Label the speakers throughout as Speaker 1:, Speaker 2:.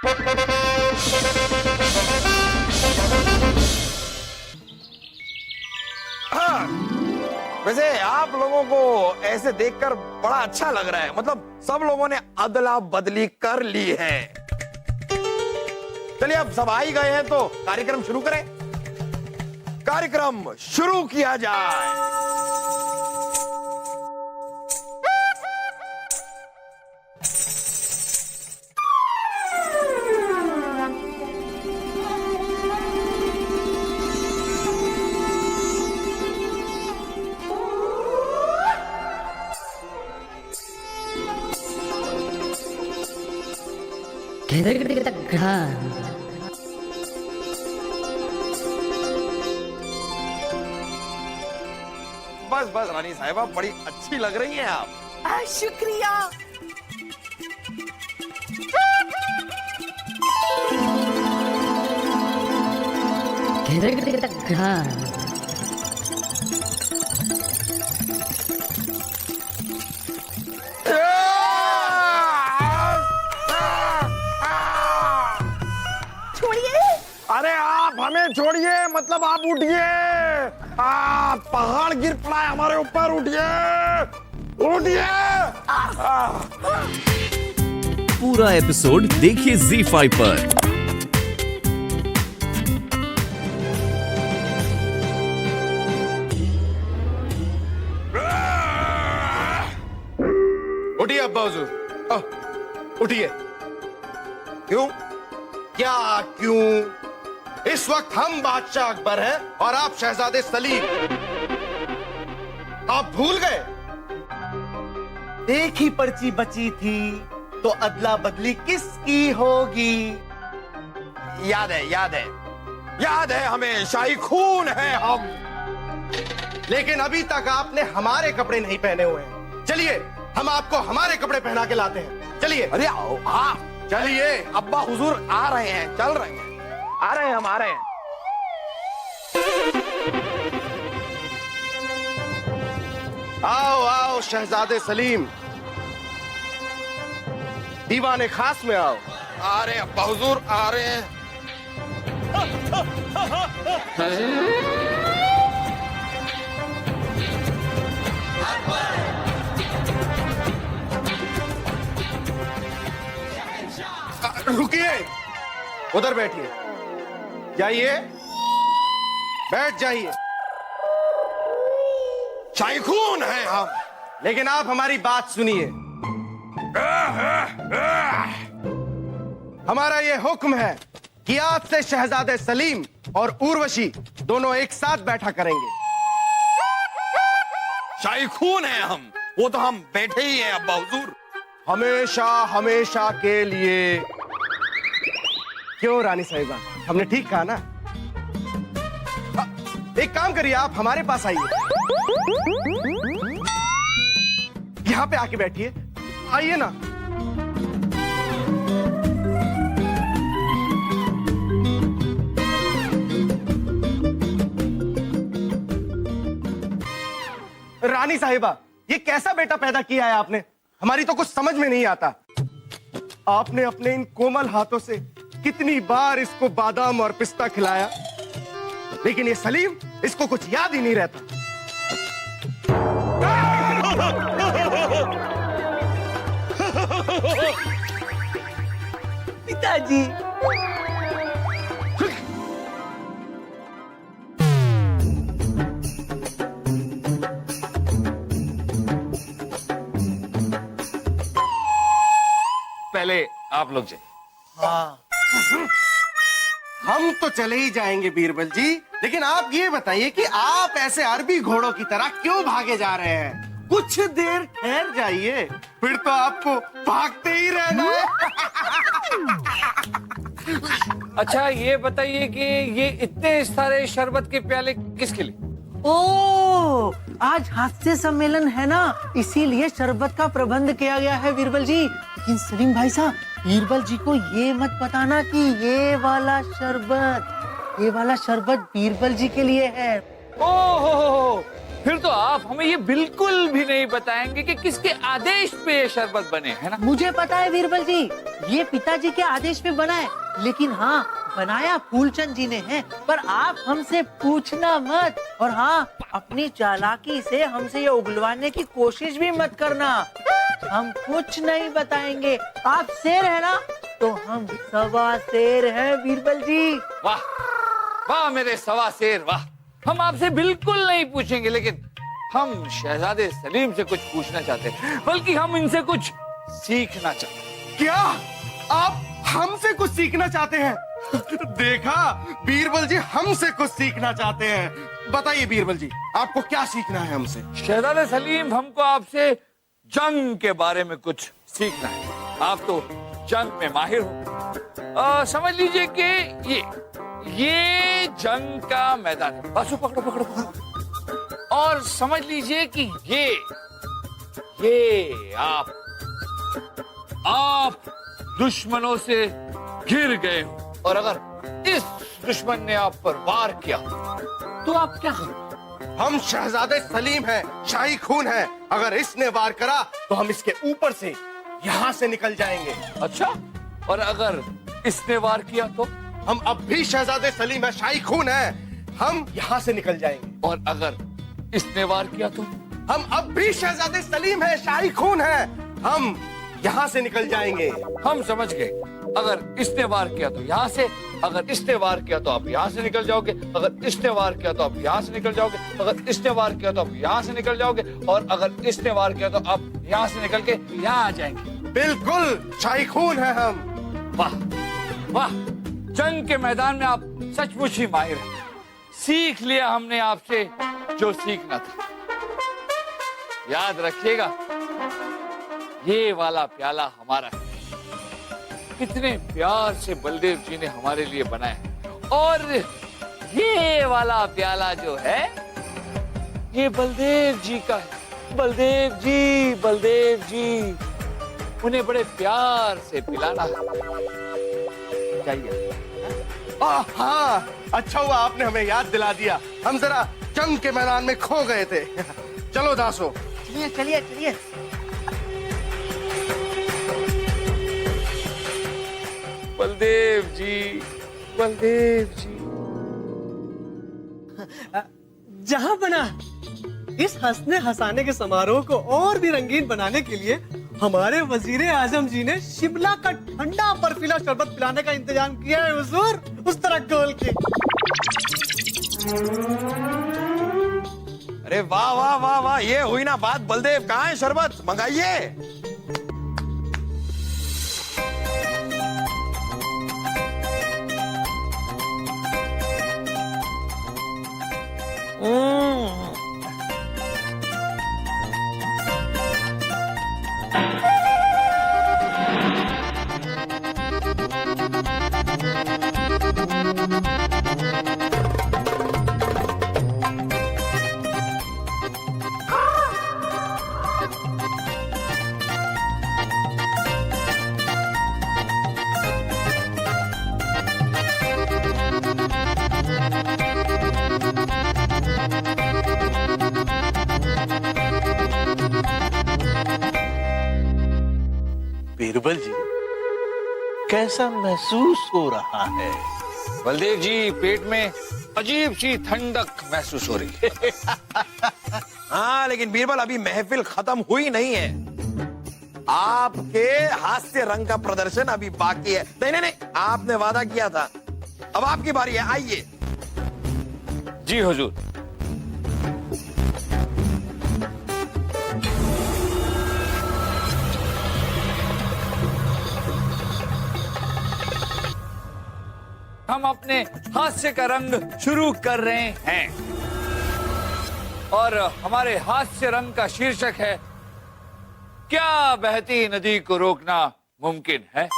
Speaker 1: हाँ, वैसे आप लोगों को ऐसे देखकर बड़ा अच्छा लग रहा है। मतलब सब लोगों ने अदला बदली कर ली है। चलिए अब सब आ ही गए हैं तो कार्यक्रम शुरू करें। कार्यक्रम शुरू किया जाए। बस बस रानी साहिबा, बड़ी अच्छी लग रही हैं आप।
Speaker 2: शुक्रिया। छोड़िए।
Speaker 1: अरे आप हमें छोड़िए, मतलब आप उठिए। पहाड़ गिर पड़ा है हमारे ऊपर, उठिए उठिए।
Speaker 3: पूरा एपिसोड देखिए ZEE5 पर।
Speaker 4: उठिए अब्बा हुजूर, उठिए।
Speaker 1: क्यों?
Speaker 4: क्या क्यों? इस वक्त हम बादशाह अकबर हैं और आप शहजादे सलीम। आप भूल गए?
Speaker 5: एक ही पर्ची बची थी तो अदला बदली किसकी होगी?
Speaker 1: याद है, याद है, याद है, हमें शाही खून है हम।
Speaker 4: लेकिन अभी तक आपने हमारे कपड़े नहीं पहने हुए हैं। चलिए हम आपको हमारे कपड़े पहना के लाते हैं। चलिए।
Speaker 1: अरे आओ, हाँ
Speaker 4: चलिए।
Speaker 1: अब्बा हुजूर आ रहे हैं, चल रहे हैं, आ रहे हैं, हम आ रहे हैं।
Speaker 4: आओ आओ शहजादे सलीम, दीवाने खास में आओ।
Speaker 1: आ रहे हैं अब्बा हुजूर, आ रहे हैं।
Speaker 4: रुकिए, उधर बैठिए, जाइए, बैठ जाइए।
Speaker 1: शाही खून है हम।
Speaker 4: लेकिन आप हमारी बात सुनिए। हमारा ये हुक्म है कि आज से शहजादे सलीम और उर्वशी दोनों एक साथ बैठा करेंगे।
Speaker 1: शाही खून है हम, वो तो हम बैठे ही हैं अब्बा हुजूर।
Speaker 4: हमेशा हमेशा के लिए। क्यों रानी साहिबा, हमने ठीक कहा ना? एक काम करिए, आप हमारे पास आइए, यहां पे आके बैठिए, आइए ना। रानी साहिबा, ये कैसा बेटा पैदा किया है आपने? हमारी तो कुछ समझ में नहीं आता। आपने अपने इन कोमल हाथों से कितनी बार इसको बादाम और पिस्ता खिलाया, लेकिन ये सलीम, इसको कुछ याद ही नहीं रहता।
Speaker 5: पिताजी।
Speaker 1: पहले आप लोग जाइए।
Speaker 5: हाँ।
Speaker 4: हम तो चले ही जाएंगे बीरबल जी, लेकिन आप ये बताइए कि आप ऐसे अरबी घोड़ों की तरह क्यों भागे जा रहे हैं? कुछ देर ठहर जाइए, फिर तो आपको भागते ही रहना है।
Speaker 6: अच्छा ये बताइए कि ये इतने सारे शरबत के प्याले किसके लिए?
Speaker 5: ओ, आज हास्य सम्मेलन है ना, इसीलिए शरबत का प्रबंध किया गया है बीरबल जी। लेकिन सलीम भाई साहब, बीरबल जी को ये मत बताना कि ये वाला शरबत बीरबल जी के लिए है।
Speaker 6: ओहो, फिर तो आप हमें ये बिल्कुल भी नहीं बताएंगे कि किसके आदेश पे ये शरबत बने, है ना?
Speaker 5: मुझे पता है बीरबल जी, ये पिताजी के आदेश पे बना है, लेकिन हाँ, बनाया फूलचंद जी ने है। पर आप हमसे पूछना मत, और हाँ, अपनी चालाकी से हमसे ये उगलवाने की कोशिश भी मत करना। हम कुछ नहीं बताएंगे। आप शेर है ना, तो हम सवा शेर हैं बीरबल जी।
Speaker 6: वाह वाह मेरे सवा शेर, वाह। हम आपसे बिल्कुल नहीं पूछेंगे, लेकिन हम शहजादे सलीम से कुछ पूछना चाहते हैं, बल्कि हम इनसे कुछ सीखना चाहते हैं।
Speaker 4: क्या आप हमसे कुछ सीखना चाहते हैं? देखा, बीरबल जी हमसे कुछ सीखना चाहते हैं। बताइए बीरबल जी, आपको क्या सीखना है हमसे?
Speaker 6: शहजादे सलीम, हमको आपसे जंग के बारे में कुछ सीखना है। आप तो जंग में माहिर हो। समझ लीजिए कि ये जंग का मैदान है। बाजू पकड़ो पकड़ो पकड़ो। और समझ लीजिए कि ये आप दुश्मनों से घिर गए हो, और अगर इस दुश्मन ने आप पर वार किया तो आप क्या करोगे?
Speaker 4: हम शहजादे सलीम हैं, शाही खून हैं। अगर इसने वार करा तो हम इसके ऊपर से यहाँ से निकल जाएंगे।
Speaker 6: अच्छा, और अगर इसने वार किया तो?
Speaker 4: हम अब भी शहजादे सलीम हैं, शाही खून हैं, हम यहाँ से निकल जाएंगे।
Speaker 6: और अगर इसने वार किया तो?
Speaker 4: हम अब भी शहजादे सलीम हैं, शाही खून हैं, हम यहाँ से निकल जाएंगे।
Speaker 6: हम समझ गए। अगर इसने वार किया तो यहाँ से, अगर इसने वार किया तो आप यहाँ से निकल जाओगे, अगर इसने वार किया तो आप यहाँ से निकल जाओगे, अगर इसने वार किया तो आप यहाँ से निकल जाओगे, और अगर इसने वार किया तो आप यहाँ से निकल के यहाँ आ जाएंगे।
Speaker 4: बिल्कुल, शाही खून है हम।
Speaker 6: वाह वाह, जंग के मैदान में आप सचमुच ही माहिर हैं। सीख लिया हमने आपसे जो सीखना था। याद रखिएगा, ये वाला प्याला हमारा है। कितने प्यार से बलदेव जी ने हमारे लिए बनाया, और ये वाला प्याला जो है ये बलदेव जी का है। बलदेव जी उन्हें बड़े प्यार से पिलाना चाहिए।
Speaker 4: हाँ, अच्छा हुआ आपने हमें याद दिला दिया, हम जरा जंग के मैदान में खो गए थे। चलो दासो,
Speaker 5: चलिए चलिए चलिए।
Speaker 6: बलदेव जी।
Speaker 2: जहां बना इस हंसने हंसाने के समारोह को और भी रंगीन बनाने के लिए हमारे वजीर आजम जी ने शिमला का ठंडा बर्फीला शरबत पिलाने का इंतजाम किया है हुजूर, उस तरह खोल के।
Speaker 1: अरे वाह वाह वाह वाह, ये हुई ना बात। बलदेव, कहाँ है शरबत? मंगाइए।
Speaker 7: बीरबल जी, कैसा महसूस हो रहा है?
Speaker 6: बलदेव जी, पेट में अजीब सी ठंडक महसूस हो रही है।
Speaker 1: हाँ, लेकिन बीरबल, अभी महफिल खत्म हुई नहीं है। आपके हास्य रंग का प्रदर्शन अभी बाकी है। नहीं, आपने वादा किया था। अब आपकी बारी है, आइए।
Speaker 6: जी हुजूर। हम अपने हास्य का रंग शुरू कर रहे हैं, और हमारे हास्य रंग का शीर्षक है, क्या बहती नदी को रोकना मुमकिन है?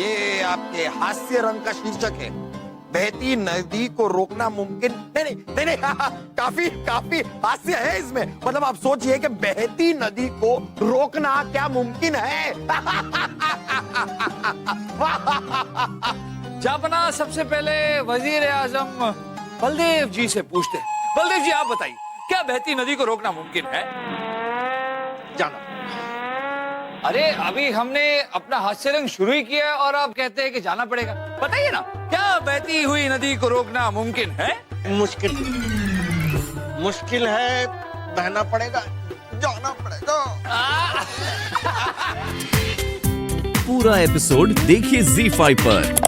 Speaker 1: ये आपके हास्य रंग का शीर्षक है, बहती नदी को रोकना मुमकिन नहीं, काफी हास्य है इसमें। मतलब आप सोचिए कि बहती नदी को रोकना क्या मुमकिन है?
Speaker 6: जापना, सबसे पहले वजीर आजम बलदेव जी से पूछते हैं। बलदेव जी आप बताइए, क्या बहती नदी को रोकना मुमकिन है?
Speaker 7: जाना
Speaker 6: अरे अभी हमने अपना हास्य रंग शुरू ही किया है और आप कहते हैं कि जाना पड़ेगा। बताइए ना, क्या बहती हुई नदी को रोकना मुमकिन है?
Speaker 7: मुश्किल मुश्किल है, बहना पड़ेगा, जाना पड़ेगा।
Speaker 3: पूरा एपिसोड देखिए ZEE5 पर।